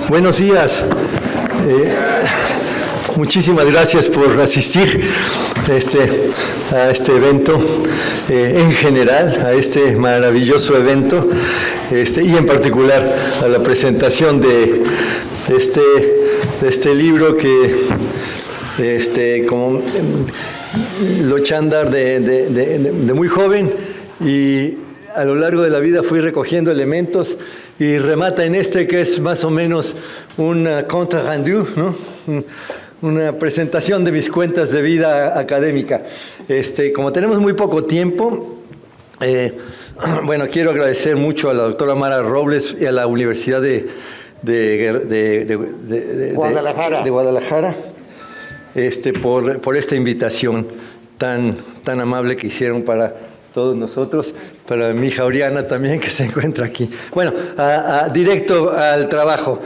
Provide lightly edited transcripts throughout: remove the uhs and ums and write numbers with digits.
Buenos días. Muchísimas gracias por asistir a este evento, en general, a este maravilloso evento, y en particular a la presentación de este libro que, como lo eché a andar de muy joven, y a lo largo de la vida fui recogiendo elementos y remata en que es más o menos un compte rendu, ¿no? Una presentación de mis cuentas de vida académica. Como tenemos muy poco tiempo, bueno, quiero agradecer mucho a la doctora Mara Robles y a la Universidad de Guadalajara por esta invitación tan amable que hicieron para todos nosotros, para mi hija Oriana también, que se encuentra aquí. Bueno, directo al trabajo.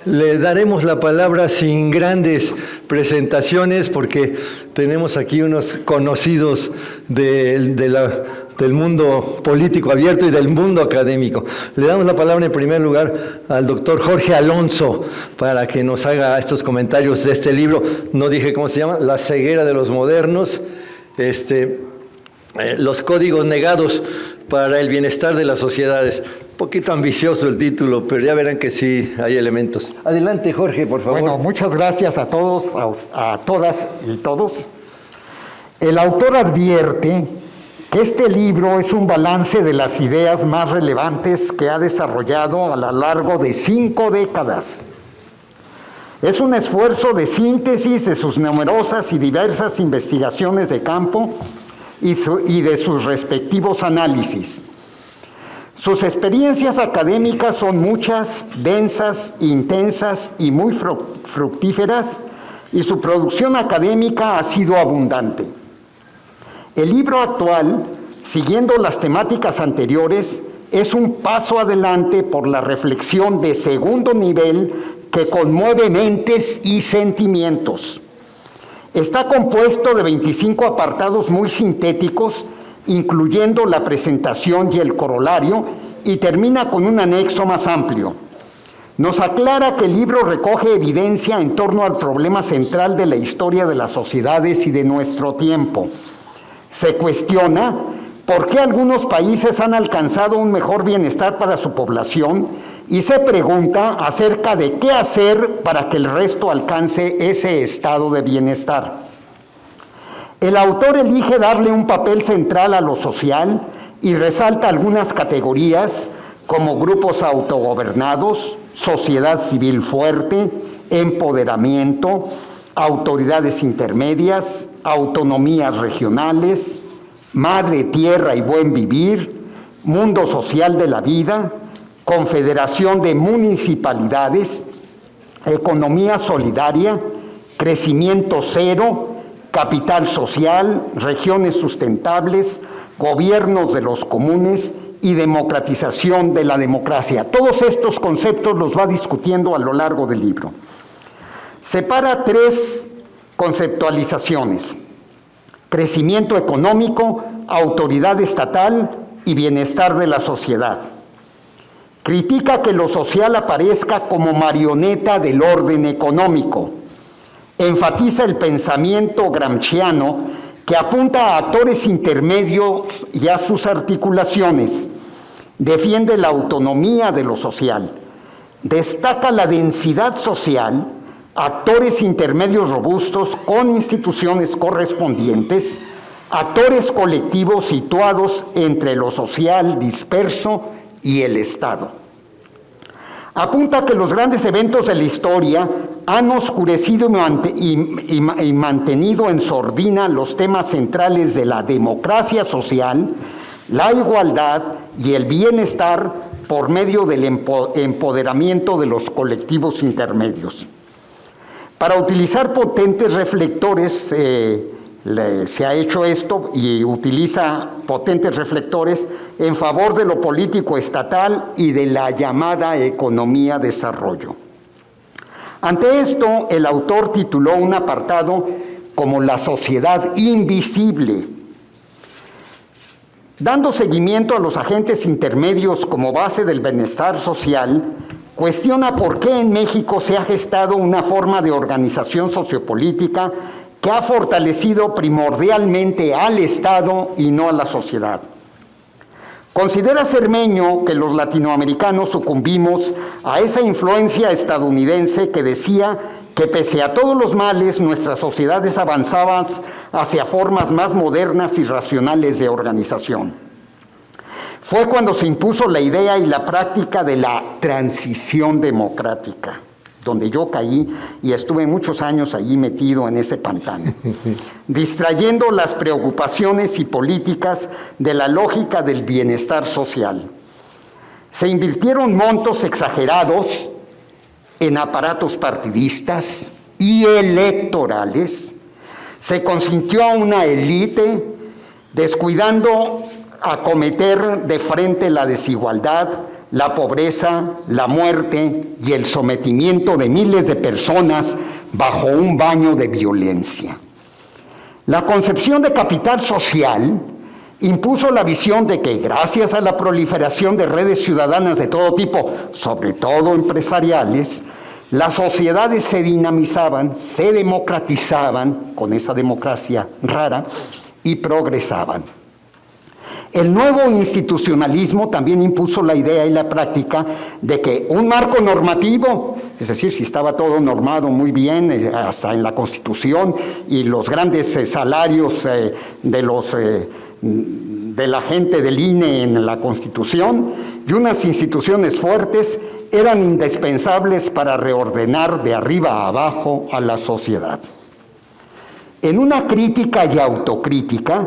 Le daremos la palabra sin grandes presentaciones, porque tenemos aquí unos conocidos del mundo político abierto y del mundo académico. Le damos la palabra en primer lugar al doctor Jorge Alonso para que nos haga estos comentarios de este libro. No dije cómo se llama: La ceguera de los modernos. Los códigos negados para el bienestar de las sociedades. Un poquito ambicioso el título, pero ya verán que sí hay elementos. Adelante, Jorge, por favor. Bueno, muchas gracias a todos, a todas y todos. El autor advierte que este libro es un balance de las ideas más relevantes que ha desarrollado a lo largo de 5 décadas. Es un esfuerzo de síntesis de sus numerosas y diversas investigaciones de campo y de sus respectivos análisis. Sus experiencias académicas son muchas, densas, intensas y muy fructíferas, y su producción académica ha sido abundante. El libro actual, siguiendo las temáticas anteriores, es un paso adelante por la reflexión de segundo nivel que conmueve mentes y sentimientos. Está compuesto de 25 apartados muy sintéticos, incluyendo la presentación y el corolario, y termina con un anexo más amplio. Nos aclara que el libro recoge evidencia en torno al problema central de la historia de las sociedades y de nuestro tiempo. Se cuestiona por qué algunos países han alcanzado un mejor bienestar para su población, y se pregunta acerca de qué hacer para que el resto alcance ese estado de bienestar. El autor elige darle un papel central a lo social y resalta algunas categorías como grupos autogobernados, sociedad civil fuerte, empoderamiento, autoridades intermedias, autonomías regionales, madre tierra y buen vivir, mundo social de la vida, confederación de municipalidades, economía solidaria, crecimiento cero, capital social, regiones sustentables, gobiernos de los comunes y democratización de la democracia. Todos estos conceptos los va discutiendo a lo largo del libro. Separa 3 conceptualizaciones: crecimiento económico, autoridad estatal y bienestar de la sociedad. Critica que lo social aparezca como marioneta del orden económico. Enfatiza el pensamiento gramsciano, que apunta a actores intermedios y a sus articulaciones. Defiende la autonomía de lo social. Destaca la densidad social, actores intermedios robustos con instituciones correspondientes, actores colectivos situados entre lo social disperso y el Estado. Apunta que los grandes eventos de la historia han oscurecido y mantenido en sordina los temas centrales de la democracia social, la igualdad y el bienestar por medio del empoderamiento de los colectivos intermedios. Para utilizar potentes reflectores, se ha hecho esto y utiliza potentes reflectores en favor de lo político estatal y de la llamada economía desarrollo. Ante esto, el autor tituló un apartado como La sociedad invisible. Dando seguimiento a los agentes intermedios como base del bienestar social, cuestiona por qué en México se ha gestado una forma de organización sociopolítica que ha fortalecido primordialmente al Estado y no a la sociedad. Considera Cermeño que los latinoamericanos sucumbimos a esa influencia estadounidense que decía que pese a todos los males, nuestras sociedades avanzaban hacia formas más modernas y racionales de organización. Fue cuando se impuso la idea y la práctica de la transición democrática, donde yo caí y estuve muchos años allí metido en ese pantano, distrayendo las preocupaciones y políticas de la lógica del bienestar social. Se invirtieron montos exagerados en aparatos partidistas y electorales, se consintió a una élite descuidando acometer de frente la desigualdad, la pobreza, la muerte y el sometimiento de miles de personas bajo un baño de violencia. La concepción de capital social impuso la visión de que gracias a la proliferación de redes ciudadanas de todo tipo, sobre todo empresariales, las sociedades se dinamizaban, se democratizaban con esa democracia rara y progresaban. El nuevo institucionalismo también impuso la idea y la práctica de que un marco normativo, es decir, si estaba todo normado muy bien, hasta en la Constitución, y los grandes salarios de la gente del INE en la Constitución, y unas instituciones fuertes, eran indispensables para reordenar de arriba a abajo a la sociedad. En una crítica y autocrítica,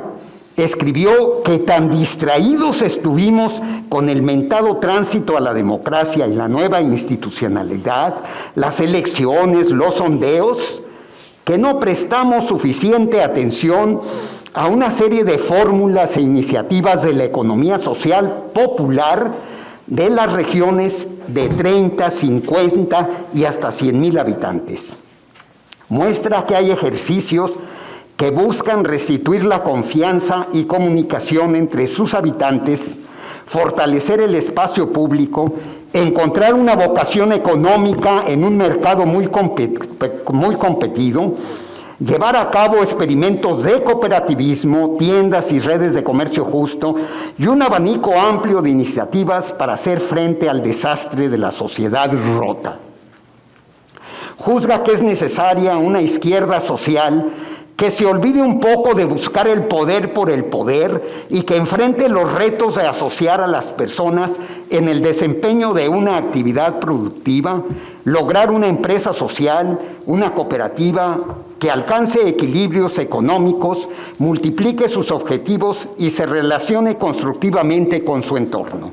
escribió que tan distraídos estuvimos con el mentado tránsito a la democracia y la nueva institucionalidad, las elecciones, los sondeos, que no prestamos suficiente atención a una serie de fórmulas e iniciativas de la economía social popular de las regiones de 30, 50 y hasta 100,000 habitantes. Muestra que hay ejercicios que buscan restituir la confianza y comunicación entre sus habitantes, fortalecer el espacio público, encontrar una vocación económica en un mercado muy competido, llevar a cabo experimentos de cooperativismo, tiendas y redes de comercio justo y un abanico amplio de iniciativas para hacer frente al desastre de la sociedad rota. Juzga que es necesaria una izquierda social que se olvide un poco de buscar el poder por el poder y que enfrente los retos de asociar a las personas en el desempeño de una actividad productiva, lograr una empresa social, una cooperativa que alcance equilibrios económicos, multiplique sus objetivos y se relacione constructivamente con su entorno.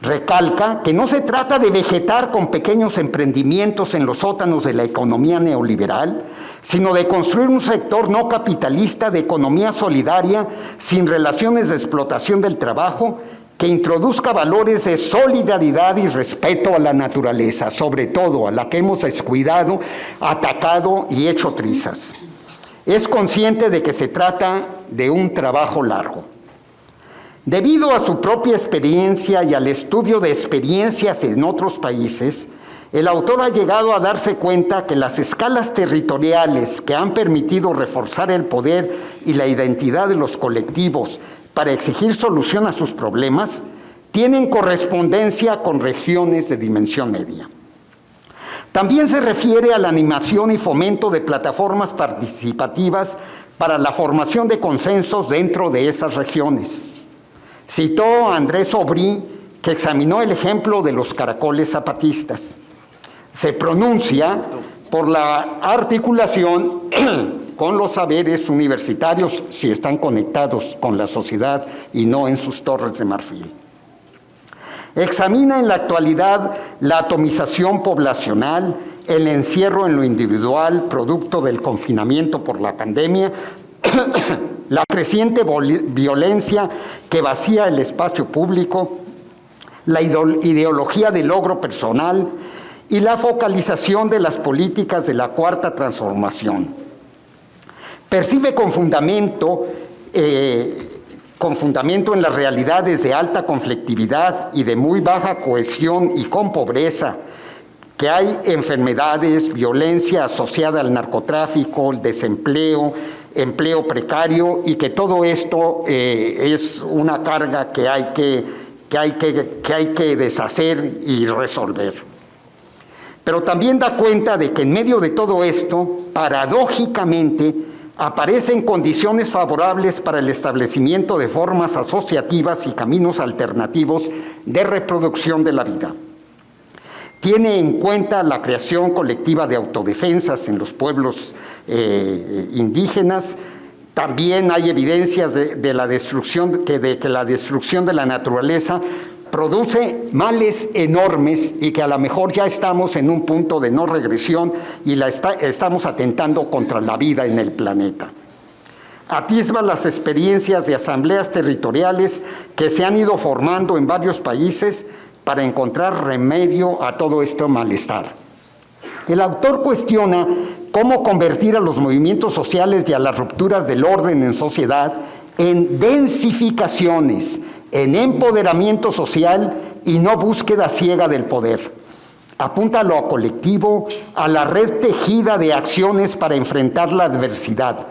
Recalca que no se trata de vegetar con pequeños emprendimientos en los sótanos de la economía neoliberal, sino de construir un sector no capitalista de economía solidaria sin relaciones de explotación del trabajo, que introduzca valores de solidaridad y respeto a la naturaleza, sobre todo a la que hemos descuidado, atacado y hecho trizas. Es consciente de que se trata de un trabajo largo. Debido a su propia experiencia y al estudio de experiencias en otros países, el autor ha llegado a darse cuenta que las escalas territoriales que han permitido reforzar el poder y la identidad de los colectivos para exigir solución a sus problemas, tienen correspondencia con regiones de dimensión media. También se refiere a la animación y fomento de plataformas participativas para la formación de consensos dentro de esas regiones. Citó a Andrés Aubry, que examinó el ejemplo de los caracoles zapatistas. Se pronuncia por la articulación con los saberes universitarios si están conectados con la sociedad y no en sus torres de marfil. Examina en la actualidad la atomización poblacional, el encierro en lo individual, producto del confinamiento por la pandemia, la creciente violencia que vacía el espacio público, la ideología del logro personal y la focalización de las políticas de la Cuarta Transformación. Percibe con fundamento con fundamento en las realidades de alta conflictividad y de muy baja cohesión y con pobreza, que hay enfermedades, violencia asociada al narcotráfico, el desempleo, empleo precario, y que todo esto es una carga que hay que deshacer y resolver. Pero también da cuenta de que en medio de todo esto, paradójicamente, aparecen condiciones favorables para el establecimiento de formas asociativas y caminos alternativos de reproducción de la vida. Tiene en cuenta la creación colectiva de autodefensas en los pueblos indígenas. También hay evidencias de que la destrucción de la naturaleza produce males enormes y que a lo mejor ya estamos en un punto de no regresión y estamos atentando contra la vida en el planeta. Atisba las experiencias de asambleas territoriales que se han ido formando en varios países para encontrar remedio a todo este malestar. El autor cuestiona cómo convertir a los movimientos sociales y a las rupturas del orden en sociedad en densificaciones, en empoderamiento social y no búsqueda ciega del poder. Apunta a lo colectivo, a la red tejida de acciones para enfrentar la adversidad.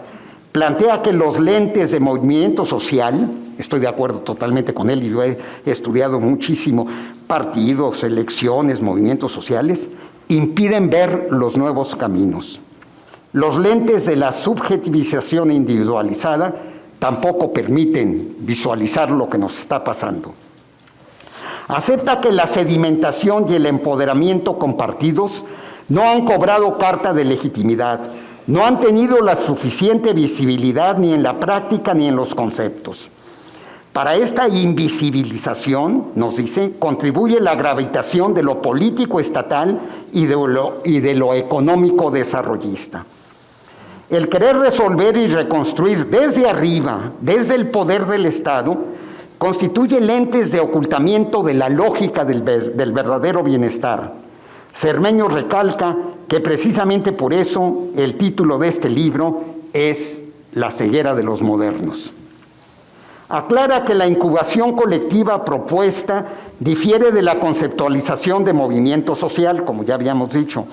Plantea que los lentes de movimiento social, estoy de acuerdo totalmente con él y yo he estudiado muchísimo partidos, elecciones, movimientos sociales, impiden ver los nuevos caminos. Los lentes de la subjetivización individualizada tampoco permiten visualizar lo que nos está pasando. Acepta que la sedimentación y el empoderamiento compartidos no han cobrado carta de legitimidad, no han tenido la suficiente visibilidad ni en la práctica ni en los conceptos. Para esta invisibilización, nos dice, contribuye la gravitación de lo político estatal y de lo económico desarrollista. El querer resolver y reconstruir desde arriba, desde el poder del Estado, constituye lentes de ocultamiento de la lógica del verdadero bienestar. Cermeño recalca que precisamente por eso el título de este libro es La ceguera de los modernos. Aclara que la incubación colectiva propuesta difiere de la conceptualización de movimiento social, como ya habíamos dicho.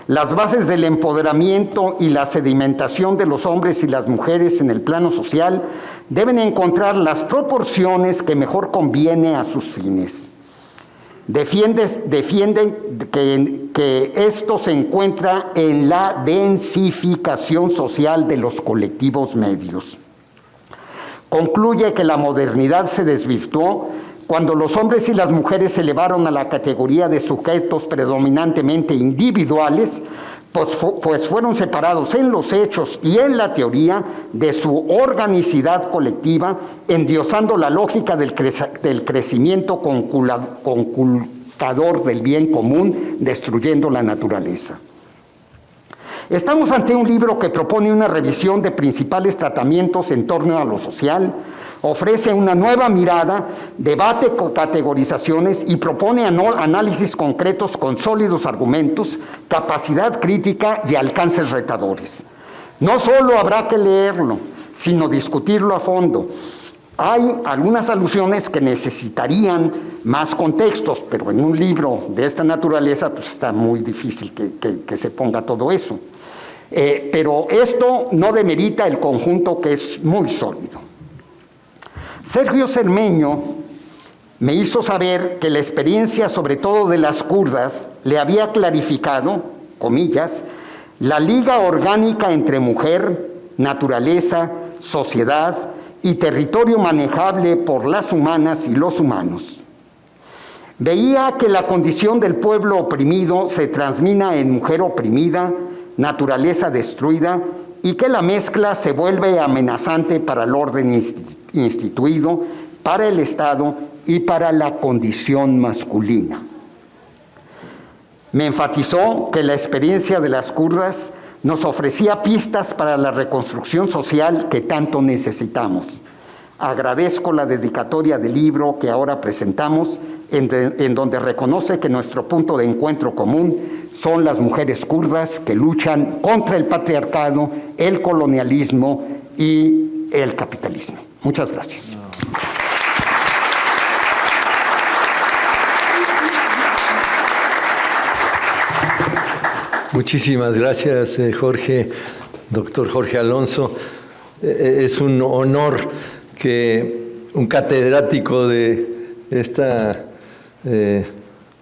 Las bases del empoderamiento y la sedimentación de los hombres y las mujeres en el plano social deben encontrar las proporciones que mejor conviene a sus fines. Defienden que esto se encuentra en la densificación social de los colectivos medios. Concluye que la modernidad se desvirtuó cuando los hombres y las mujeres se elevaron a la categoría de sujetos predominantemente individuales, pues fueron separados en los hechos y en la teoría de su organicidad colectiva, endiosando la lógica del crecimiento conculcador del bien común, destruyendo la naturaleza. Estamos ante un libro que propone una revisión de principales tratamientos en torno a lo social, ofrece una nueva mirada, debate con categorizaciones y propone análisis concretos con sólidos argumentos, capacidad crítica y alcances retadores. No solo habrá que leerlo, sino discutirlo a fondo. Hay algunas alusiones que necesitarían más contextos, pero en un libro de esta naturaleza pues está muy difícil que se ponga todo eso. Pero esto no demerita el conjunto, que es muy sólido. Sergio Cermeño me hizo saber que la experiencia, sobre todo de las kurdas, le había clarificado, comillas, la liga orgánica entre mujer, naturaleza, sociedad y territorio manejable por las humanas y los humanos. Veía que la condición del pueblo oprimido se transmina en mujer oprimida, naturaleza destruida, y que la mezcla se vuelve amenazante para el orden instituido, para el Estado y para la condición masculina. Me enfatizó que la experiencia de las kurdas nos ofrecía pistas para la reconstrucción social que tanto necesitamos. Agradezco la dedicatoria del libro que ahora presentamos, en donde reconoce que nuestro punto de encuentro común son las mujeres kurdas que luchan contra el patriarcado, el colonialismo y el capitalismo. Muchas gracias. Muchísimas gracias, Jorge, doctor Jorge Alonso. Es un honor que un catedrático de esta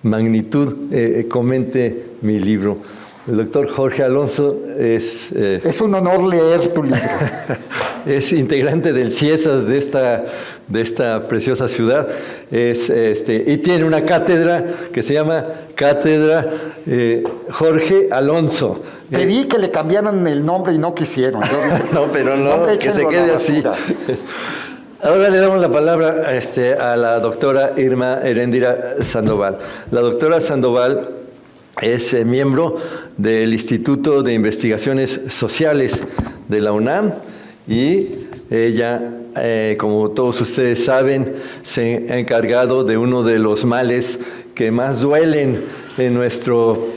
magnitud comente mi libro. El doctor Jorge Alonso es... es un honor leer tu libro. Es integrante del CIESAS de esta preciosa ciudad, y tiene una cátedra que se llama Cátedra Jorge Alonso. Pedí que le cambiaran el nombre y no quisieron. No, pero no, que se quede así. Ahora le damos la palabra a la doctora Irma Heréndira Sandoval. La doctora Sandoval es miembro del Instituto de Investigaciones Sociales de la UNAM y ella, como todos ustedes saben, se ha encargado de uno de los males que más duelen en nuestro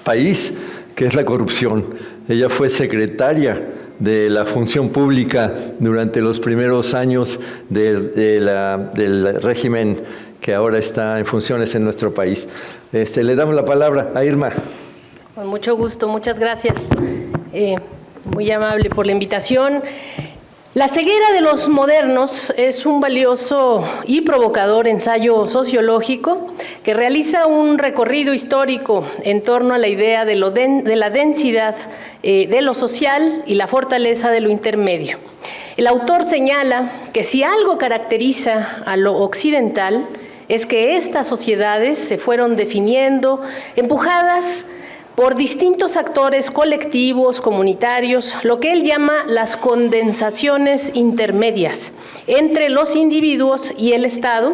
país, que es la corrupción. Ella fue secretaria de la función pública durante los primeros años del régimen que ahora está en funciones en nuestro país. Le damos la palabra a Irma. Con mucho gusto, muchas gracias. Muy amable por la invitación. La ceguera de los modernos es un valioso y provocador ensayo sociológico que realiza un recorrido histórico en torno a la idea de la densidad de lo social y la fortaleza de lo intermedio. El autor señala que si algo caracteriza a lo occidental es que estas sociedades se fueron definiendo, empujadas por distintos actores colectivos, comunitarios, lo que él llama las condensaciones intermedias entre los individuos y el Estado,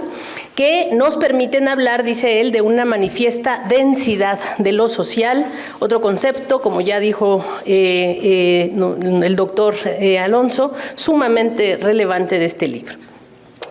que nos permiten hablar, dice él, de una manifiesta densidad de lo social, otro concepto, como ya dijo el doctor Alonso, sumamente relevante de este libro.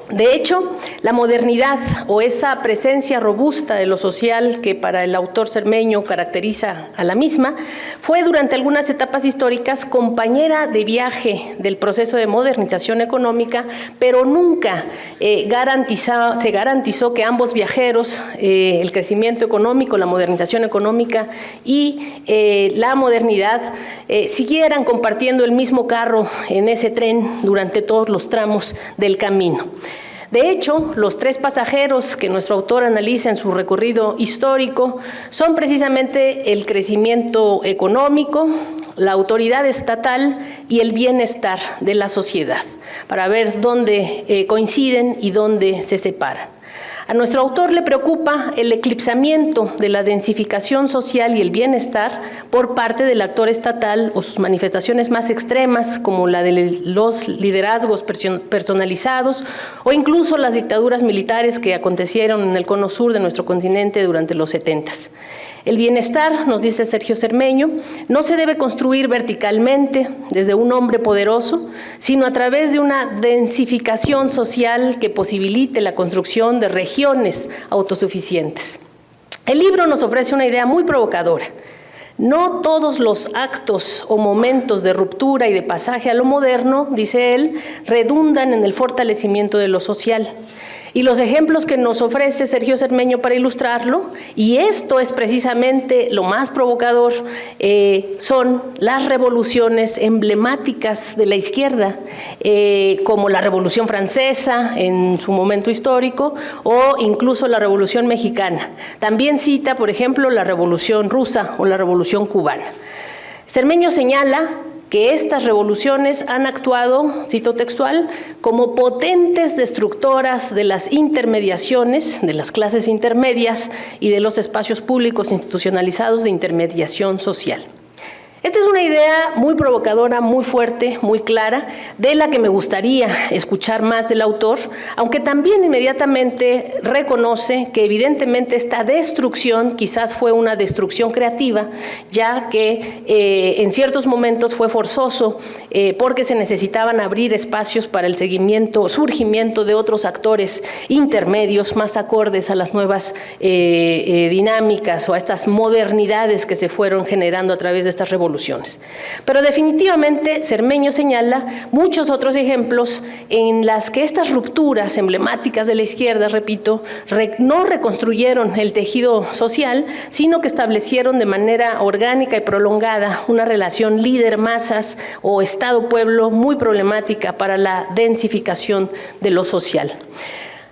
De hecho, la modernidad o esa presencia robusta de lo social que para el autor cermeño caracteriza a la misma, fue durante algunas etapas históricas compañera de viaje del proceso de modernización económica, pero nunca se garantizó que ambos viajeros, el crecimiento económico, la modernización económica y la modernidad, siguieran compartiendo el mismo carro en ese tren durante todos los tramos del camino. De hecho, los tres pasajeros que nuestro autor analiza en su recorrido histórico son precisamente el crecimiento económico, la autoridad estatal y el bienestar de la sociedad, para ver dónde coinciden y dónde se separan. A nuestro autor le preocupa el eclipsamiento de la densificación social y el bienestar por parte del actor estatal o sus manifestaciones más extremas, como la de los liderazgos personalizados o incluso las dictaduras militares que acontecieron en el cono sur de nuestro continente durante los 70s. El bienestar, nos dice Sergio Cermeño, no se debe construir verticalmente desde un hombre poderoso, sino a través de una densificación social que posibilite la construcción de regiones autosuficientes. El libro nos ofrece una idea muy provocadora. No todos los actos o momentos de ruptura y de pasaje a lo moderno, dice él, redundan en el fortalecimiento de lo social. Y los ejemplos que nos ofrece Sergio Cermeño para ilustrarlo, y esto es precisamente lo más provocador, son las revoluciones emblemáticas de la izquierda, como la Revolución Francesa en su momento histórico, o incluso la Revolución Mexicana. También cita, por ejemplo, la Revolución Rusa o la Revolución Cubana. Cermeño señala que estas revoluciones han actuado, cito textual, como potentes destructoras de las intermediaciones, de las clases intermedias y de los espacios públicos institucionalizados de intermediación social. Esta es una idea muy provocadora, muy fuerte, muy clara, de la que me gustaría escuchar más del autor, aunque también inmediatamente reconoce que evidentemente esta destrucción quizás fue una destrucción creativa, ya que en ciertos momentos fue forzoso porque se necesitaban abrir espacios para el surgimiento de otros actores intermedios más acordes a las nuevas dinámicas o a estas modernidades que se fueron generando a través de estas revoluciones revoluciones. Pero definitivamente Cermeño señala muchos otros ejemplos en las que estas rupturas emblemáticas de la izquierda, repito, no reconstruyeron el tejido social, sino que establecieron de manera orgánica y prolongada una relación líder-masas o Estado-pueblo muy problemática para la densificación de lo social.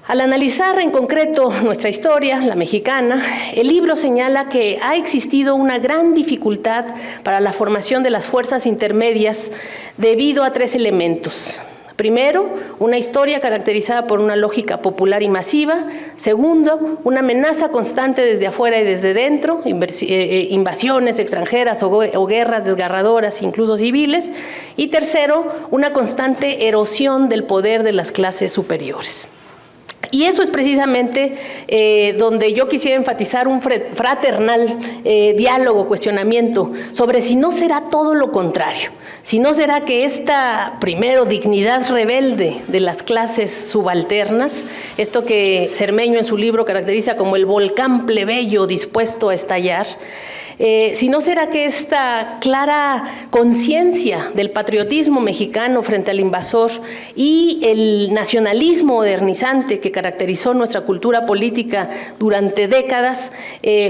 Al analizar en concreto nuestra historia, la mexicana, el libro señala que ha existido una gran dificultad para la formación de las fuerzas intermedias debido a tres elementos. Primero, una historia caracterizada por una lógica popular y masiva. Segundo, una amenaza constante desde afuera y desde dentro, invasiones extranjeras o guerras desgarradoras, incluso civiles. Y tercero, una constante erosión del poder de las clases superiores. Y eso es precisamente donde yo quisiera enfatizar un fraternal diálogo, cuestionamiento sobre si no será todo lo contrario, si no será que esta, primero, dignidad rebelde de las clases subalternas, esto que Cermeño en su libro caracteriza como el volcán plebeyo dispuesto a estallar, si no será que esta clara conciencia del patriotismo mexicano frente al invasor y el nacionalismo modernizante que caracterizó nuestra cultura política durante décadas,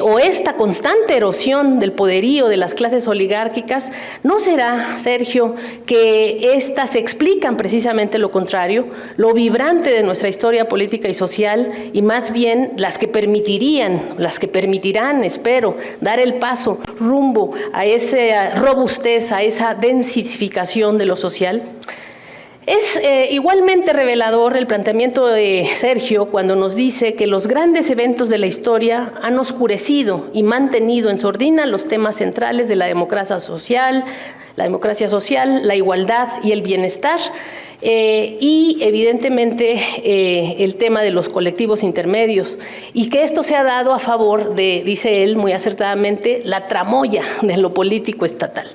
o esta constante erosión del poderío de las clases oligárquicas, no será, Sergio, que estas explican precisamente lo contrario, lo vibrante de nuestra historia política y social, y más bien las que permitirán, espero, dar el paso rumbo a esa robustez, a esa densificación de lo social. Es igualmente revelador el planteamiento de Sergio cuando nos dice que los grandes eventos de la historia han oscurecido y mantenido en sordina los temas centrales de la democracia social, la igualdad y el bienestar, y evidentemente el tema de los colectivos intermedios, y que esto se ha dado a favor de, dice él muy acertadamente, la tramoya de lo político estatal.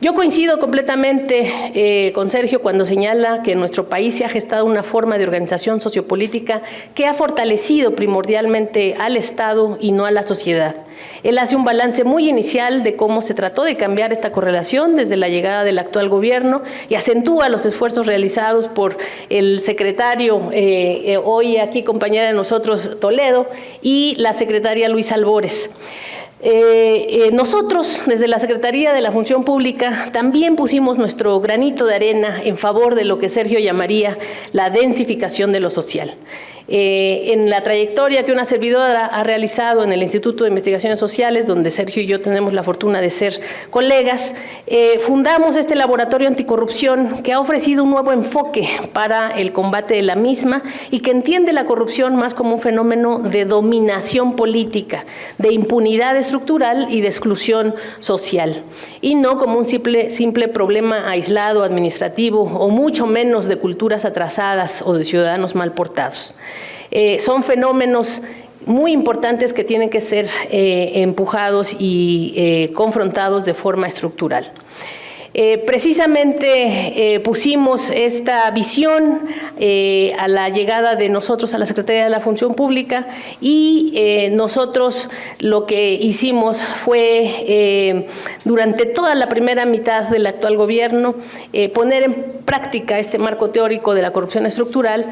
Yo coincido completamente con Sergio cuando señala que en nuestro país se ha gestado una forma de organización sociopolítica que ha fortalecido primordialmente al Estado y no a la sociedad. Él hace un balance muy inicial de cómo se trató de cambiar esta correlación desde la llegada del actual gobierno y acentúa los esfuerzos realizados por el secretario, hoy aquí compañera de nosotros, Toledo, y la secretaria Luisa Albores. Nosotros, desde la Secretaría de la Función Pública, también pusimos nuestro granito de arena en favor de lo que Sergio llamaría la densificación de lo social. En la trayectoria que una servidora ha realizado en el Instituto de Investigaciones Sociales, donde Sergio y yo tenemos la fortuna de ser colegas, fundamos este laboratorio anticorrupción que ha ofrecido un nuevo enfoque para el combate de la misma y que entiende la corrupción más como un fenómeno de dominación política, de impunidad estructural y de exclusión social, y no como un simple problema aislado, administrativo, o mucho menos de culturas atrasadas o de ciudadanos mal portados. Son fenómenos muy importantes que tienen que ser empujados y confrontados de forma estructural. Precisamente pusimos esta visión a la llegada de nosotros a la Secretaría de la Función Pública, y nosotros lo que hicimos fue, durante toda la primera mitad del actual gobierno, poner en práctica este marco teórico de la corrupción estructural,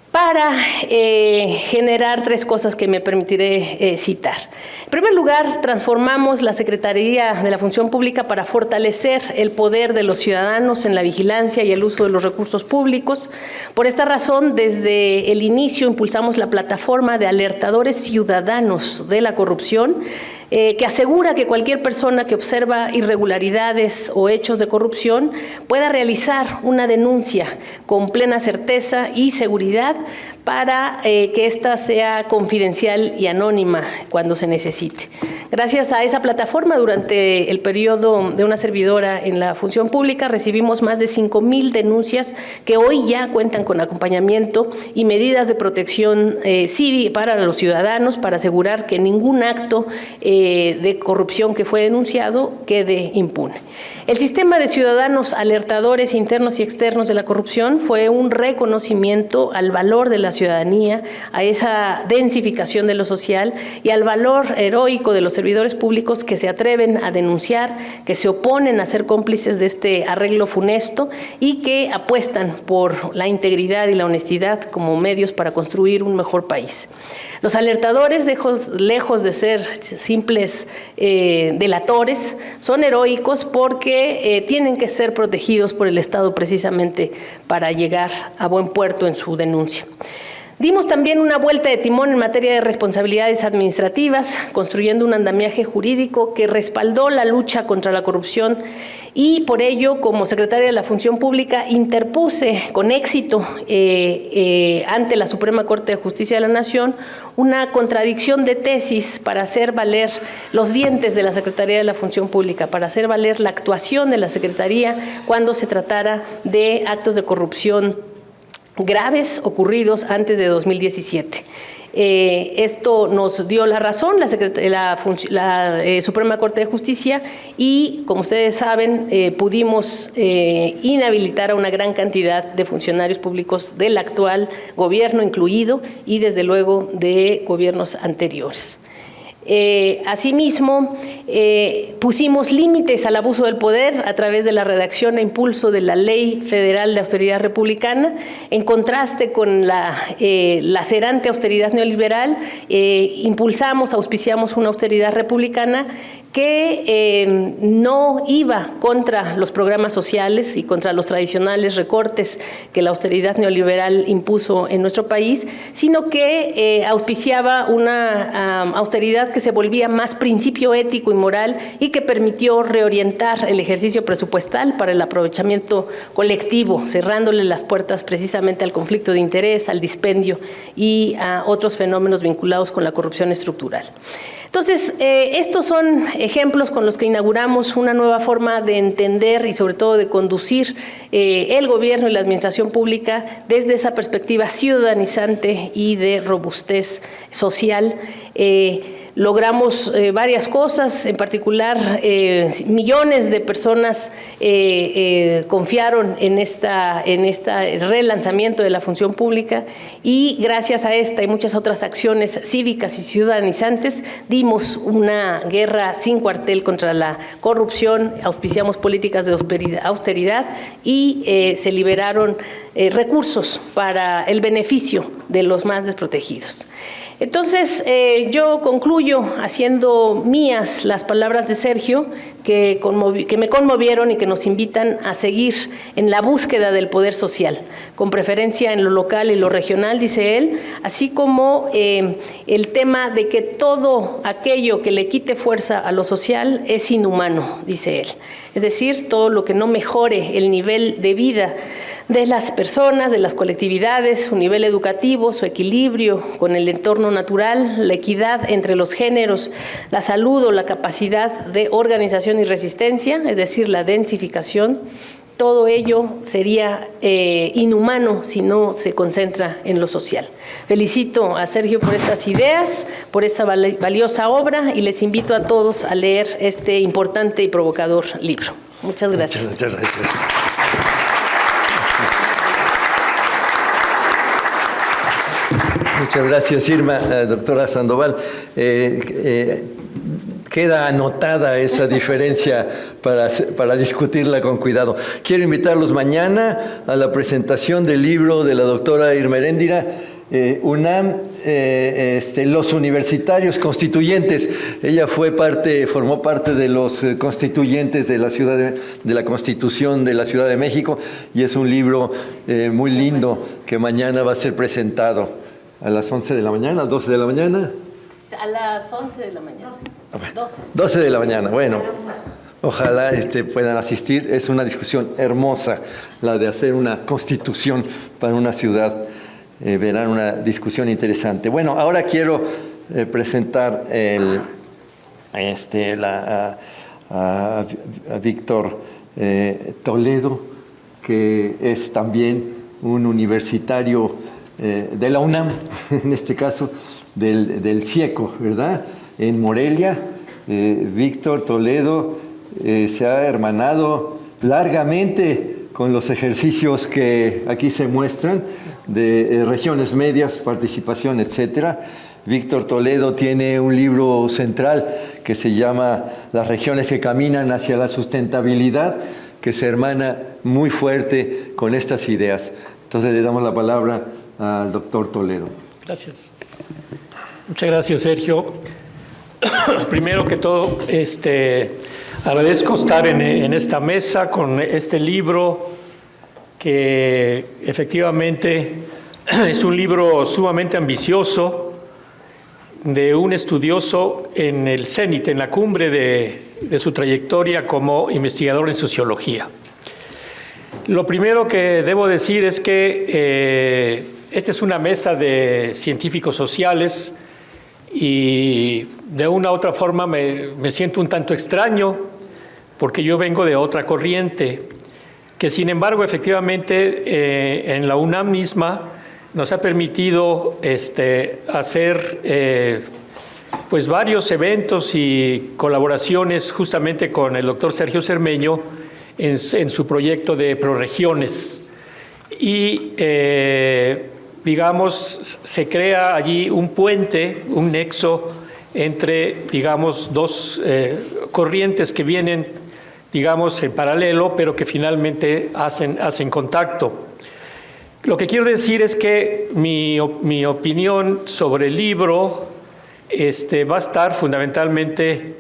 para generar tres cosas que me permitiré citar. En primer lugar, transformamos la Secretaría de la Función Pública para fortalecer el poder de los ciudadanos en la vigilancia y el uso de los recursos públicos. Por esta razón, desde el inicio impulsamos la plataforma de alertadores ciudadanos de la corrupción, que asegura que cualquier persona que observa irregularidades o hechos de corrupción pueda realizar una denuncia con plena certeza y seguridad para que ésta sea confidencial y anónima cuando se necesite. Gracias a esa plataforma, durante el periodo de una servidora en la Función Pública, recibimos más de 5,000 denuncias que hoy ya cuentan con acompañamiento y medidas de protección cívica para los ciudadanos, para asegurar que ningún acto de corrupción que fue denunciado quede impune. El sistema de ciudadanos alertadores internos y externos de la corrupción fue un reconocimiento al valor de la ciudadanía, a esa densificación de lo social y al valor heroico de los servidores públicos que se atreven a denunciar, que se oponen a ser cómplices de este arreglo funesto y que apuestan por la integridad y la honestidad como medios para construir un mejor país. Los alertadores, lejos de ser simples delatores, son heroicos porque tienen que ser protegidos por el Estado precisamente para llegar a buen puerto en su denuncia. Dimos también una vuelta de timón en materia de responsabilidades administrativas, construyendo un andamiaje jurídico que respaldó la lucha contra la corrupción y por ello, como secretaria de la Función Pública, interpuse con éxito ante la Suprema Corte de Justicia de la Nación una contradicción de tesis para hacer valer los dientes de la Secretaría de la Función Pública, para hacer valer la actuación de la Secretaría cuando se tratara de actos de corrupción graves ocurridos antes de 2017. Esto nos dio la razón la Suprema Corte de Justicia y, como ustedes saben, pudimos inhabilitar a una gran cantidad de funcionarios públicos del actual gobierno incluido y, desde luego, de gobiernos anteriores. Asimismo, pusimos límites al abuso del poder a través de la redacción e impulso de la Ley Federal de Austeridad Republicana, en contraste con la lacerante austeridad neoliberal. Auspiciamos una austeridad republicana que no iba contra los programas sociales y contra los tradicionales recortes que la austeridad neoliberal impuso en nuestro país, sino que auspiciaba una austeridad que se volvía más principio ético y moral y que permitió reorientar el ejercicio presupuestal para el aprovechamiento colectivo, cerrándole las puertas precisamente al conflicto de interés, al dispendio y a otros fenómenos vinculados con la corrupción estructural. Entonces, estos son ejemplos con los que inauguramos una nueva forma de entender y sobre todo de conducir el gobierno y la administración pública desde esa perspectiva ciudadanizante y de robustez social. Logramos varias cosas, en particular millones de personas confiaron en este relanzamiento de la función pública y gracias a esta y muchas otras acciones cívicas y ciudadanizantes dimos una guerra sin cuartel contra la corrupción, auspiciamos políticas de austeridad y se liberaron recursos para el beneficio de los más desprotegidos. Entonces, yo concluyo haciendo mías las palabras de Sergio, que me conmovieron y que nos invitan a seguir en la búsqueda del poder social, con preferencia en lo local y lo regional, dice él, así como el tema de que todo aquello que le quite fuerza a lo social es inhumano, dice él. Es decir, todo lo que no mejore el nivel de vida de las personas, de las colectividades, su nivel educativo, su equilibrio con el entorno natural, la equidad entre los géneros, la salud o la capacidad de organización y resistencia, es decir, la densificación, todo ello sería inhumano si no se concentra en lo social. Felicito a Sergio por estas ideas, por esta valiosa obra y les invito a todos a leer este importante y provocador libro. Muchas gracias. Muchas gracias. Muchas gracias, Irma. Doctora Sandoval, queda anotada esa diferencia para discutirla con cuidado. Quiero invitarlos mañana a la presentación del libro de la doctora Irma Heréndira, UNAM, los universitarios constituyentes. Ella formó parte de los constituyentes de la Constitución de la Ciudad de México y es un libro muy lindo que mañana va a ser presentado. ¿A las 11 de la mañana? ¿12 de la mañana? A las 11 de la mañana. 12 de la mañana, bueno. Ojalá puedan asistir. Es una discusión hermosa la de hacer una constitución para una ciudad. Verán una discusión interesante. Bueno, ahora quiero presentar a Víctor Toledo, que es también un universitario de la UNAM, en este caso del CIECO, ¿verdad? En Morelia. Víctor Toledo se ha hermanado largamente con los ejercicios que aquí se muestran de regiones medias, participación, etcétera. Víctor Toledo tiene un libro central que se llama Las regiones que caminan hacia la sustentabilidad, que se hermana muy fuerte con estas ideas. Entonces le damos la palabra al doctor Toledo. Gracias. Muchas gracias, Sergio. Primero que todo, agradezco estar en esta mesa con este libro que efectivamente es un libro sumamente ambicioso de un estudioso en el cénit, en la cumbre de su trayectoria como investigador en sociología. Lo primero que debo decir es que esta es una mesa de científicos sociales y de una u otra forma me siento un tanto extraño porque yo vengo de otra corriente que sin embargo efectivamente en la UNAM misma nos ha permitido hacer pues varios eventos y colaboraciones justamente con el doctor Sergio Cermeño en su proyecto de Proregiones. Y digamos, se crea allí un puente, un nexo entre, digamos, dos corrientes que vienen, digamos, en paralelo, pero que finalmente hacen contacto. Lo que quiero decir es que mi opinión sobre el libro va a estar fundamentalmente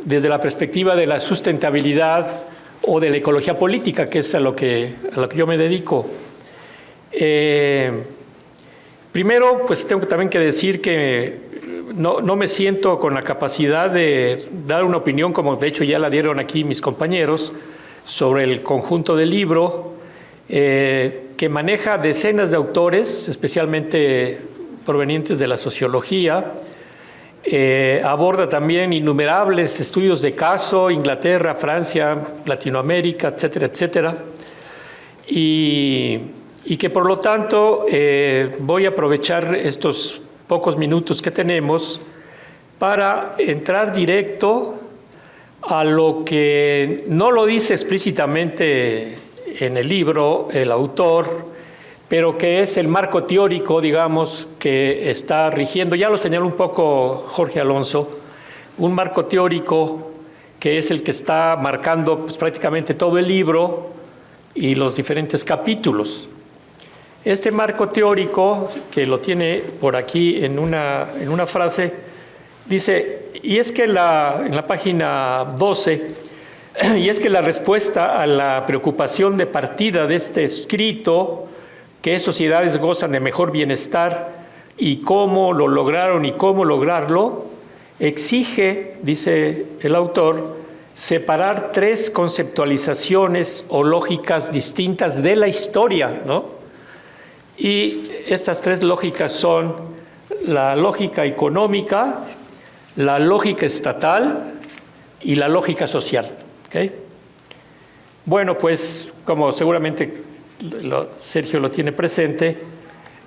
desde la perspectiva de la sustentabilidad o de la ecología política, que es a lo que yo me dedico. Primero, pues tengo también que decir que no me siento con la capacidad de dar una opinión, como de hecho ya la dieron aquí mis compañeros, sobre el conjunto del libro, que maneja decenas de autores, especialmente provenientes de la sociología. Aborda también innumerables estudios de caso, Inglaterra, Francia, Latinoamérica, etcétera, etcétera. Y que por lo tanto voy a aprovechar estos pocos minutos que tenemos para entrar directo a lo que no lo dice explícitamente en el libro el autor, pero que es el marco teórico, digamos, que está rigiendo, ya lo señaló un poco Jorge Alonso, un marco teórico que es el que está marcando pues, prácticamente todo el libro y los diferentes capítulos. Este marco teórico, que lo tiene por aquí en una frase, dice, y es que en la página 12, y es que la respuesta a la preocupación de partida de este escrito, qué sociedades gozan de mejor bienestar y cómo lo lograron y cómo lograrlo, exige, dice el autor, separar tres conceptualizaciones o lógicas distintas de la historia, ¿no? Y estas tres lógicas son la lógica económica, la lógica estatal y la lógica social. ¿Okay? Bueno, pues como seguramente Sergio lo tiene presente,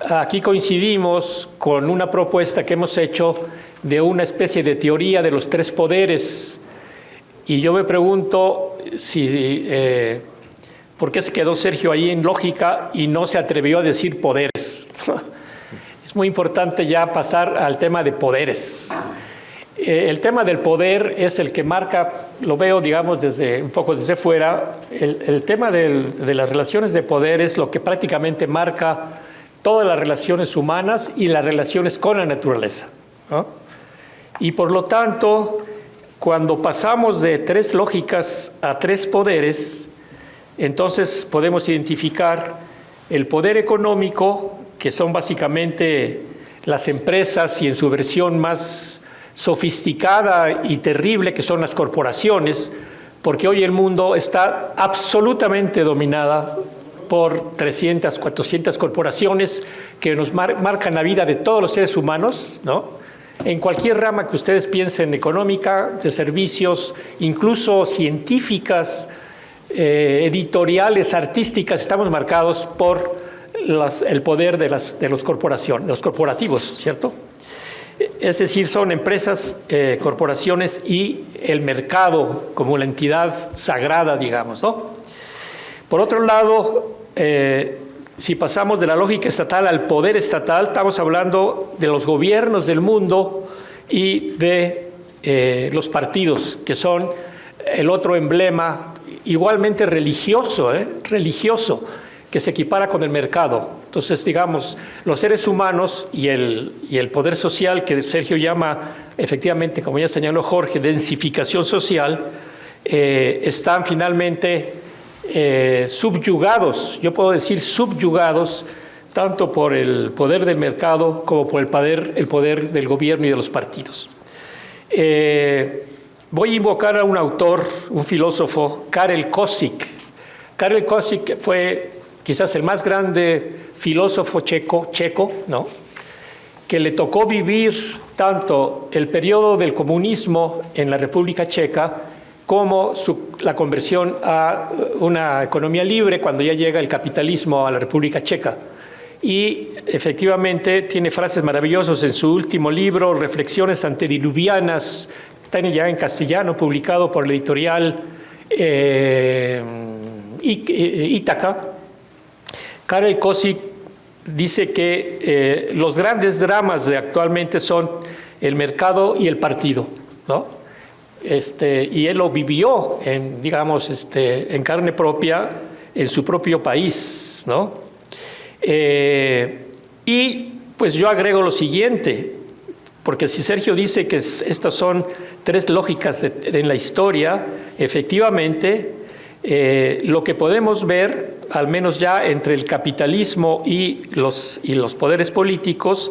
aquí coincidimos con una propuesta que hemos hecho de una especie de teoría de los tres poderes. Y yo me pregunto si ¿por qué se quedó Sergio ahí en lógica y no se atrevió a decir poderes? Es muy importante ya pasar al tema de poderes. El tema del poder es el que marca, lo veo, digamos, un poco desde fuera, el tema de las relaciones de poder es lo que prácticamente marca todas las relaciones humanas y las relaciones con la naturaleza, ¿no? Y por lo tanto, cuando pasamos de tres lógicas a tres poderes, entonces podemos identificar el poder económico, que son básicamente las empresas y en su versión más sofisticada y terrible, que son las corporaciones, porque hoy el mundo está absolutamente dominada por 300, 400 corporaciones que nos marcan la vida de todos los seres humanos, ¿no? En cualquier rama que ustedes piensen, económica, de servicios, incluso científicas, editoriales, artísticas, estamos marcados por el poder de los corporativos, ¿cierto? Es decir, son empresas, corporaciones y el mercado como la entidad sagrada, digamos, ¿no? Por otro lado, si pasamos de la lógica estatal al poder estatal, estamos hablando de los gobiernos del mundo y de los partidos, que son el otro emblema igualmente religioso, que se equipara con el mercado. Entonces, digamos, los seres humanos y el poder social, que Sergio llama, efectivamente, como ya señaló Jorge, densificación social, están finalmente subyugados, yo puedo decir subyugados, tanto por el poder del mercado como por el poder del gobierno y de los partidos. Voy a invocar a un autor, un filósofo, Karel Kosik. Karel Kosik fue quizás el más grande filósofo checo, ¿no?, que le tocó vivir tanto el periodo del comunismo en la República Checa como la conversión a una economía libre cuando ya llega el capitalismo a la República Checa. Y efectivamente tiene frases maravillosas en su último libro, Reflexiones antediluvianas, está ya en castellano, publicado por la editorial Ítaca. Karel Kosik dice que los grandes dramas de actualmente son el mercado y el partido, ¿no? Y él lo vivió en carne propia en su propio país, ¿no? Y pues yo agrego lo siguiente, porque si Sergio dice que estas son tres lógicas en la historia, efectivamente, lo que podemos ver, al menos ya entre el capitalismo y los poderes políticos,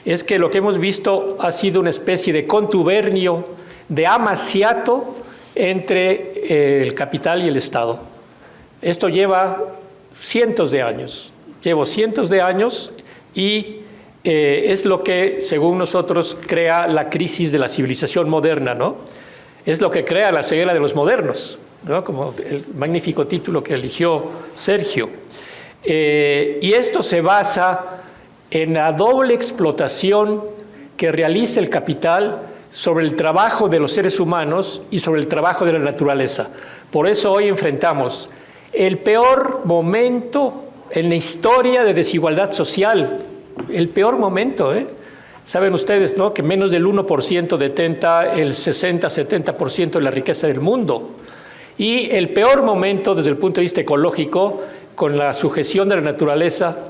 es que lo que hemos visto ha sido una especie de contubernio, de amaciato entre el capital y el Estado. Esto lleva cientos de años, y es lo que, según nosotros, crea la crisis de la civilización moderna, ¿no? Es lo que crea la ceguera de los modernos, ¿no?, como el magnífico título que eligió Sergio. Y esto se basa en la doble explotación que realiza el capital sobre el trabajo de los seres humanos y sobre el trabajo de la naturaleza. Por eso hoy enfrentamos el peor momento en la historia de desigualdad social, el peor momento, Saben ustedes, ¿no?, que menos del 1% detenta el 60-70% de la riqueza del mundo. Y el peor momento desde el punto de vista ecológico, con la sujeción de la naturaleza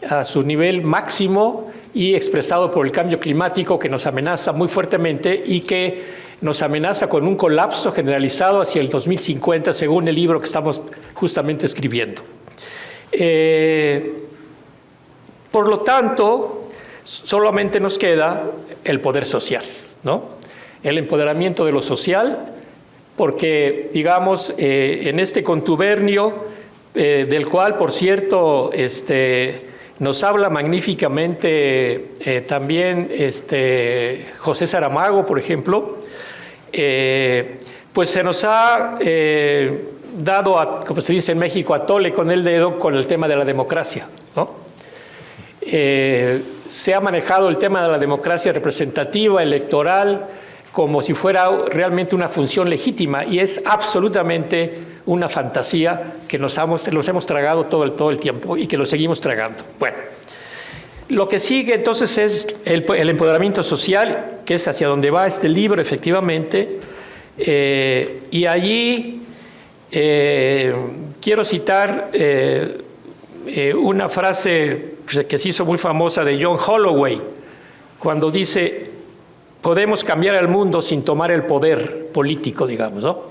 a su nivel máximo y expresado por el cambio climático que nos amenaza muy fuertemente y que nos amenaza con un colapso generalizado hacia el 2050, según el libro que estamos justamente escribiendo. Por lo tanto, solamente nos queda el poder social, ¿no?, el empoderamiento de lo social, porque, digamos, en este contubernio, del cual, por cierto, nos habla magníficamente también José Saramago, por ejemplo, pues se nos ha dado, como se dice en México, a tole con el dedo con el tema de la democracia, ¿no? Se ha manejado el tema de la democracia representativa, electoral, como si fuera realmente una función legítima, y es absolutamente una fantasía que los hemos tragado todo el tiempo y que lo seguimos tragando. Bueno, lo que sigue entonces es el empoderamiento social, que es hacia donde va este libro, efectivamente, y allí quiero citar una frase que se hizo muy famosa de John Holloway, cuando dice: podemos cambiar el mundo sin tomar el poder político, digamos, ¿no?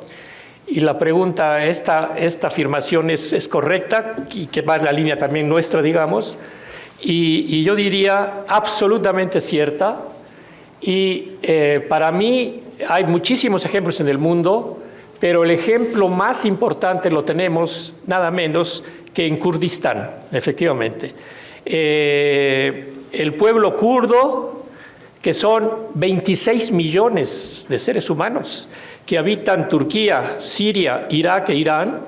Y la pregunta, esta afirmación es correcta, y que va en la línea también nuestra, digamos, y yo diría absolutamente cierta, y para mí hay muchísimos ejemplos en el mundo, pero el ejemplo más importante lo tenemos nada menos que en Kurdistán, efectivamente. El pueblo kurdo, que son 26 millones de seres humanos que habitan Turquía, Siria, Irak e Irán,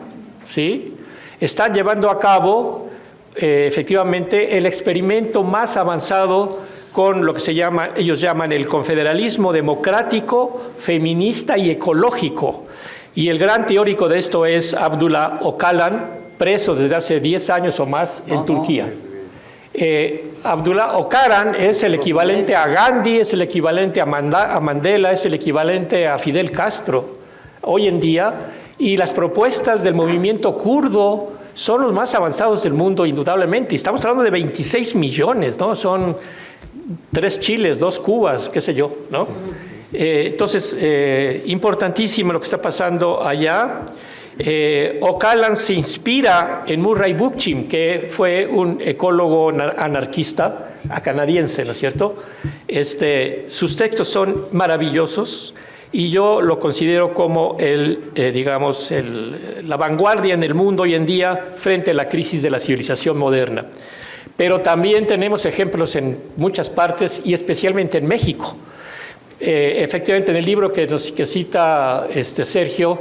¿sí?, están llevando a cabo efectivamente el experimento más avanzado con lo que ellos llaman el confederalismo democrático, feminista y ecológico. Y el gran teórico de esto es Abdullah Öcalan, preso desde hace 10 años o más en Turquía. Abdullah Öcalan es el equivalente a Gandhi, es el equivalente a Mandela, es el equivalente a Fidel Castro hoy en día, y las propuestas del movimiento kurdo son los más avanzados del mundo, indudablemente. Estamos hablando de 26 millones, ¿no? Son 3 Chiles, 2 Cubas, qué sé yo, ¿no? Entonces, importantísimo lo que está pasando allá. Öcalan se inspira en Murray Bookchin, que fue un ecólogo anarquista canadiense, ¿no es cierto? Sus textos son maravillosos y yo lo considero como la vanguardia en el mundo hoy en día frente a la crisis de la civilización moderna. Pero también tenemos ejemplos en muchas partes y especialmente en México. Efectivamente, en el libro que cita Sergio,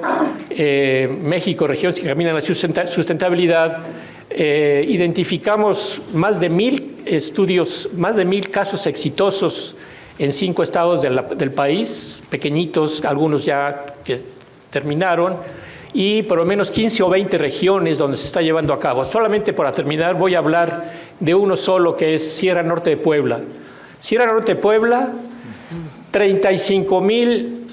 México, regiones que caminan a la sustentabilidad, identificamos más de 1000 estudios, más de 1000 casos exitosos en 5 estados del país, pequeñitos, algunos ya que terminaron, y por lo menos 15 o 20 regiones donde se está llevando a cabo. Solamente para terminar voy a hablar de uno solo, que es Sierra Norte de Puebla. Sierra Norte de Puebla, 35,000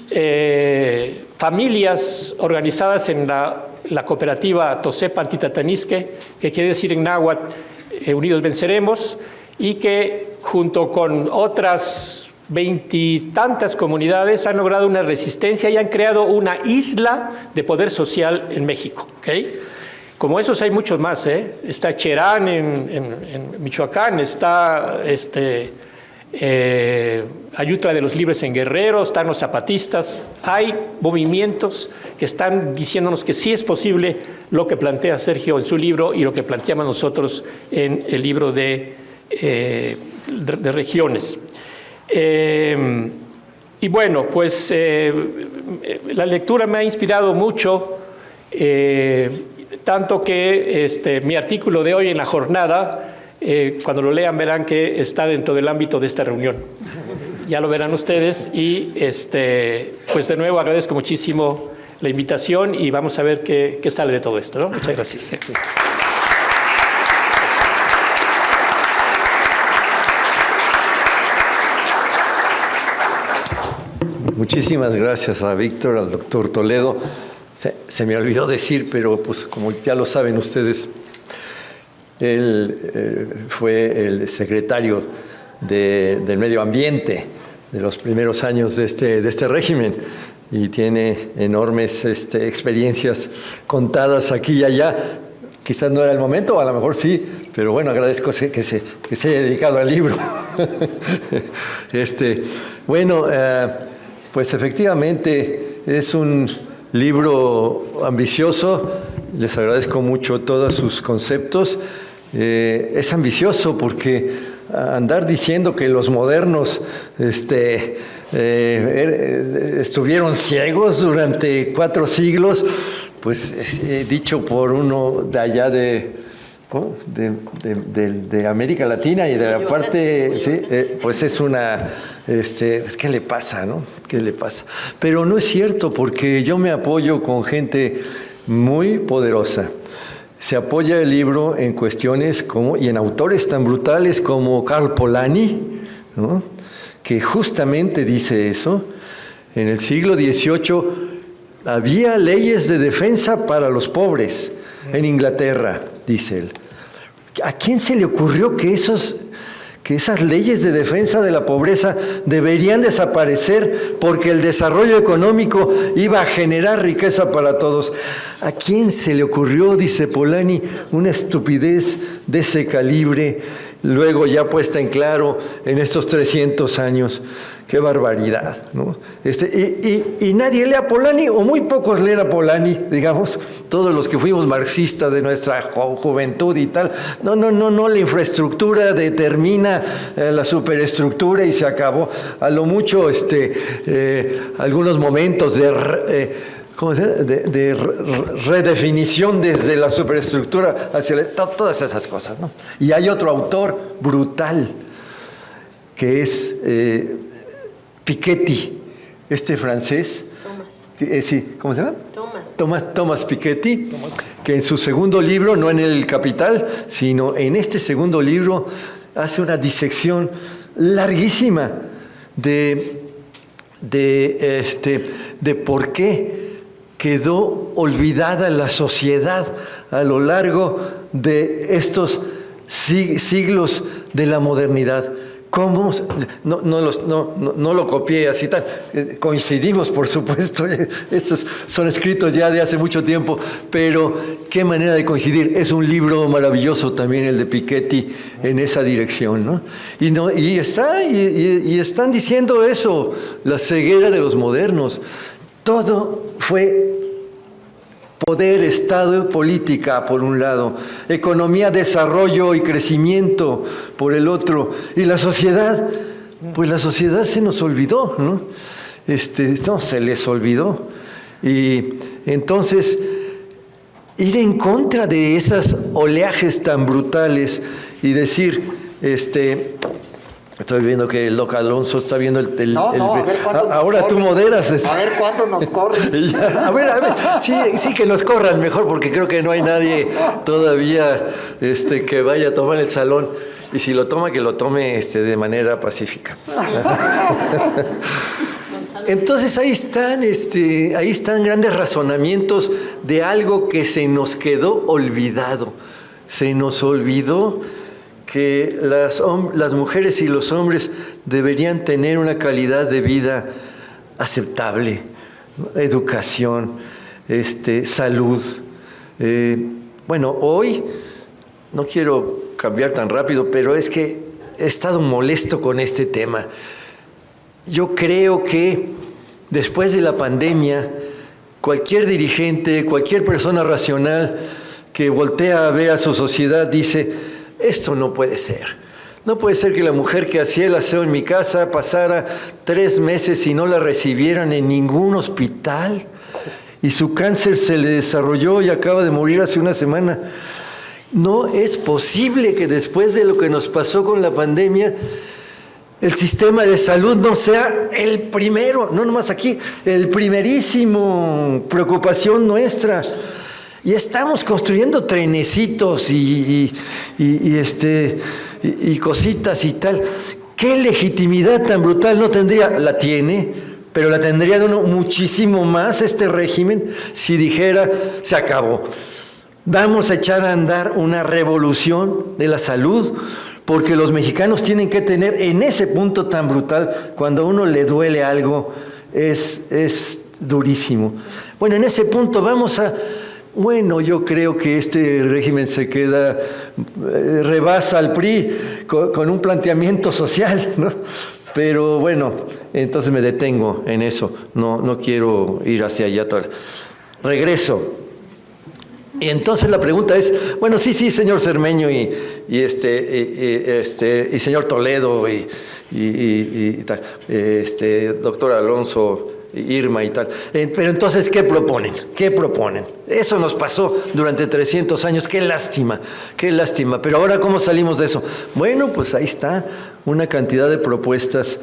familias organizadas en la cooperativa Tosepa Antitatanisque, que quiere decir en náhuatl, Unidos Venceremos, y que junto con otras 20 y tantas comunidades han logrado una resistencia y han creado una isla de poder social en México. ¿Okay? Como esos hay muchos más. Está Cherán en Michoacán, está Ayutla de los Libres en Guerrero, están los zapatistas. Hay movimientos que están diciéndonos que sí es posible lo que plantea Sergio en su libro y lo que planteamos nosotros en el libro de regiones. Y bueno, pues la lectura me ha inspirado mucho, tanto que mi artículo de hoy en La Jornada, cuando lo lean verán que está dentro del ámbito de esta reunión. Ya lo verán ustedes y pues de nuevo agradezco muchísimo la invitación y vamos a ver qué sale de todo esto, ¿no? Muchas gracias. Muchísimas gracias a Víctor, al doctor Toledo. Se me olvidó decir, pero pues como ya lo saben ustedes, él fue el secretario del Medio Ambiente de los primeros años de este régimen y tiene enormes experiencias contadas aquí y allá. Quizás no era el momento, a lo mejor sí, pero bueno, agradezco que se haya dedicado al libro. Bueno, pues efectivamente es un libro ambicioso, les agradezco mucho todos sus conceptos. Es ambicioso porque andar diciendo que los modernos estuvieron ciegos durante 4 siglos, pues dicho por uno de allá de América Latina y de la parte, sí, pues es una, ¿qué le pasa, no? ¿Qué le pasa? Pero no es cierto, porque yo me apoyo con gente muy poderosa. Se apoya el libro en cuestiones y en autores tan brutales como Karl Polanyi, ¿no? Que justamente dice eso. En el siglo XVIII había leyes de defensa para los pobres en Inglaterra, dice él. ¿A quién se le ocurrió que esas leyes de defensa de la pobreza deberían desaparecer porque el desarrollo económico iba a generar riqueza para todos? ¿A quién se le ocurrió, dice Polanyi, una estupidez de ese calibre, luego ya puesta en claro en estos 300 años? ¡Qué barbaridad! ¿No? Y nadie lee a Polanyi, o muy pocos leen a Polanyi, digamos, todos los que fuimos marxistas de nuestra juventud y tal. No, la infraestructura determina la superestructura y se acabó. A lo mucho, algunos momentos de redefinición desde la superestructura hacia todas esas cosas, ¿no? Y hay otro autor brutal, que es Piketty, francés, sí, ¿cómo se llama? Thomas. Thomas Piketty, que en su segundo libro, no en El Capital, sino en este segundo libro, hace una disección larguísima de por qué quedó olvidada la sociedad a lo largo de estos siglos de la modernidad. ¿Cómo? No lo copié así tan. Coincidimos, por supuesto. Estos son escritos ya de hace mucho tiempo, pero qué manera de coincidir. Es un libro maravilloso también el de Piketty en esa dirección, ¿no? Y están diciendo eso, la ceguera de los modernos. Todo fue poder, Estado, política, por un lado, economía, desarrollo y crecimiento, por el otro, y la sociedad, pues la sociedad se nos olvidó, ¿no? Se les olvidó. Y entonces, ir en contra de esos oleajes tan brutales y decir, estoy viendo que el Doc Alonso está viendo a ver ahora tú moderas. A ver cuánto nos corre. A ver, sí que nos corran mejor, porque creo que no hay nadie todavía que vaya a tomar el salón. Y si lo toma, que lo tome de manera pacífica. Entonces ahí están grandes razonamientos de algo que se nos quedó olvidado. Se nos olvidó que las mujeres y los hombres deberían tener una calidad de vida aceptable, ¿no? Educación, salud. Bueno, hoy, no quiero cambiar tan rápido, pero es que he estado molesto con este tema. Yo creo que después de la pandemia, cualquier dirigente, cualquier persona racional que voltea a ver a su sociedad dice: esto no puede ser. No puede ser que la mujer que hacía el aseo en mi casa pasara 3 meses y no la recibieran en ningún hospital. Y su cáncer se le desarrolló y acaba de morir hace una semana. No es posible que después de lo que nos pasó con la pandemia, el sistema de salud no sea el primero, no nomás aquí, el primerísimo preocupación nuestra. Y estamos construyendo trenecitos y cositas y tal. ¿Qué legitimidad tan brutal no tendría? La tiene, pero la tendría de uno muchísimo más este régimen si dijera: se acabó. Vamos a echar a andar una revolución de la salud, porque los mexicanos tienen que tener en ese punto tan brutal, cuando a uno le duele algo, es durísimo. Bueno, en ese punto bueno, yo creo que este régimen se queda, rebasa al PRI con un planteamiento social, ¿no? Pero bueno, entonces me detengo en eso, no quiero ir hacia allá. Regreso. Y entonces la pregunta es, bueno, sí, señor Cermeño y señor Toledo y tal, doctor Alonso, Irma y tal. Pero entonces, ¿qué proponen? Eso nos pasó durante 300 años. Qué lástima. Pero ahora, ¿cómo salimos de eso? Bueno, pues ahí está una cantidad de propuestas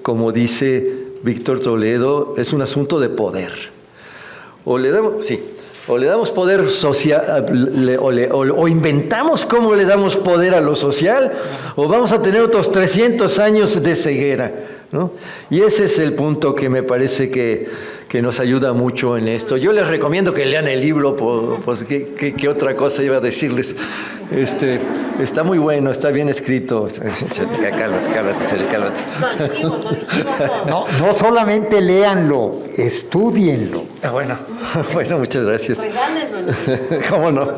como dice Víctor Toledo, es un asunto de poder. O le damos poder social, o inventamos cómo le damos poder a lo social, o vamos a tener otros 300 años de ceguera, ¿no? Y ese es el punto que me parece que nos ayuda mucho en esto. Yo les recomiendo que lean el libro, pues ¿qué otra cosa iba a decirles? Está muy bueno, está bien escrito. Cálmate. No solamente léanlo, estúdienlo. Bueno, muchas gracias. Pues dánenlo. ¿Cómo no?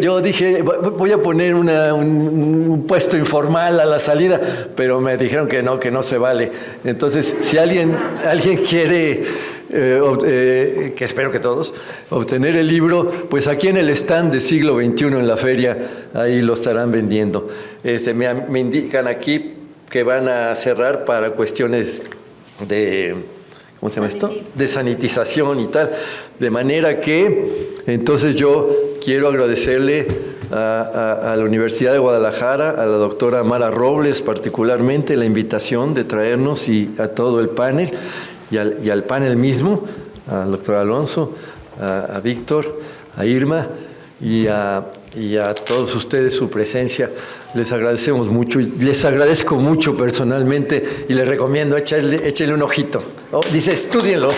Yo dije, voy a poner un puesto informal a la salida, pero me dijeron que no se vale. Entonces, si alguien quiere, que espero que todos, obtener el libro, pues aquí en el stand de Siglo XXI en la feria, ahí lo estarán vendiendo. Me indican aquí que van a cerrar para cuestiones de... ¿Cómo se llama esto? De sanitización y tal. De manera que, entonces yo quiero agradecerle a la Universidad de Guadalajara, a la doctora Mara Robles particularmente, la invitación de traernos y a todo el panel. y al panel mismo, al doctor Alonso, a Víctor, a Irma y a todos ustedes su presencia. Les agradecemos mucho y les agradezco mucho personalmente y les recomiendo, échale un ojito. Oh, dice, estúdienlo.